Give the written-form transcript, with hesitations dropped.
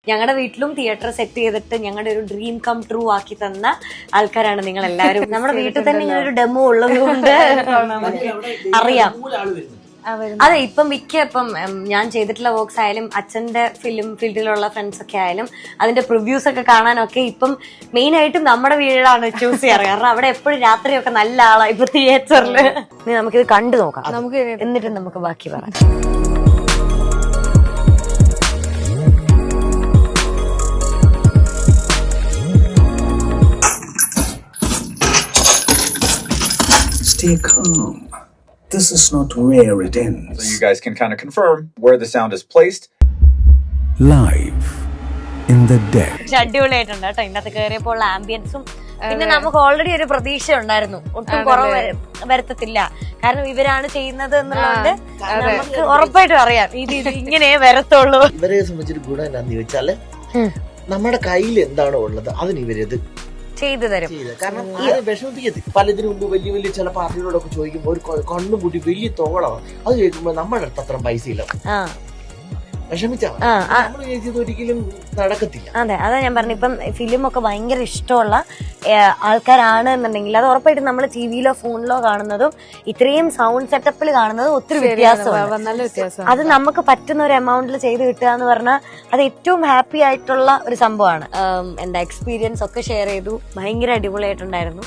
ഞങ്ങളുടെ വീട്ടിലും theatre set ചെയ്തിട്ട് ഞങ്ങളുടെ ഒരു ഡ്രീം കം ട്രൂ ആക്കി തന്ന ആൾക്കാരാണ് നിങ്ങൾ എല്ലാവരും. നമ്മുടെ വീട്ടിൽ തന്നെ ഇങ്ങനെ ഒരു ഡെമോ ഉള്ളത് കൊണ്ട് അറിയാം. അതെ, ഇപ്പം ഇപ്പം ഞാൻ ചെയ്തിട്ടുള്ള വർക്ക്സ് ആയാലും അച്ഛന്റെ ഫിലിം ഫീൽഡിലുള്ള ഫ്രണ്ട്സ് ഒക്കെ ആയാലും അതിന്റെ പ്രിവ്യൂസ് ഒക്കെ കാണാനൊക്കെ ഇപ്പം മെയിൻ ആയിട്ടും നമ്മുടെ വീടാണ് ചൂസ് ചെയ്യാറ്. കാരണം അവിടെ എപ്പോഴും രാത്രിയൊക്കെ നല്ല ആളാ ഇപ്പൊ തിയേറ്ററിൽ. നമുക്കിത് കണ്ടു നോക്കാം, എന്നിട്ട് നമുക്ക് ബാക്കി പറയാം. Stay calm. This is not where it ends. So you guys can kind of confirm where the sound is placed. Live in the dead. അടിപൊളിയായിട്ടുണ്ട് കേട്ടോ. ഇതിനകത്ത് കയറിയപ്പോൾ ഉള്ള ആംബിയൻസും പിന്നെ നമുക്ക് ഓൾറെഡി ഒരു പ്രതീക്ഷ ഉണ്ടായിരുന്നു, ഒട്ടും കുറവ് വരുത്തത്തില്ല. കാരണം ഇവരാണ് ചെയ്യുന്നത് എന്നുള്ളത് നമുക്ക് ഉറപ്പായിട്ടും അറിയാം, ഇത് ഇങ്ങനെ വരത്തുള്ളൂ. ഇവരെ സംബന്ധിച്ചൊരു ഗുണം എന്താന്ന് ചോദിച്ചാല് നമ്മുടെ കയ്യിൽ എന്താണോ ഉള്ളത് അതിന് ഇവരത് ചെയ്തു തരും. കാരണം ആരെ വിഷമിപ്പിക്കത്തില്ല. പലതിനു മുമ്പ് വലിയ വലിയ ചില പാർട്ടികളോടൊക്കെ ചോദിക്കുമ്പോൾ ഒരു കണ്ണും കൂട്ടി വലിയ തുകളാണ്. അത് ചോദിക്കുമ്പോൾ നമ്മുടെ അടുത്ത് അത്ര പൈസ ഇല്ല, വിഷമിച്ചാൽ നമ്മൾ ചോദിച്ചത് ഒരിക്കലും നടക്കത്തില്ല. അതെ, അതാ ഞാൻ പറഞ്ഞു. ഇപ്പം ഫിലിമൊക്കെ ഭയങ്കര ഇഷ്ടമുള്ള ആൾക്കാരാണ് എന്നുണ്ടെങ്കിൽ അത് ഉറപ്പായിട്ടും നമ്മൾ ടിവിയിലോ ഫോണിലോ കാണുന്നതും ഇത്രയും സൗണ്ട് സെറ്റപ്പിൽ കാണുന്നതും ഒത്തിരി വ്യത്യാസമാണ്. അത് നമുക്ക് പറ്റുന്ന ഒരു എമൗണ്ടിൽ ചെയ്ത് കിട്ടുക എന്ന് പറഞ്ഞാൽ അത് ഏറ്റവും ഹാപ്പി ആയിട്ടുള്ള ഒരു സംഭവമാണ്. എന്താ എക്സ്പീരിയൻസ് ഒക്കെ ഷെയർ ചെയ്തു, ഭയങ്കര അടിപൊളിയായിട്ടുണ്ടായിരുന്നു.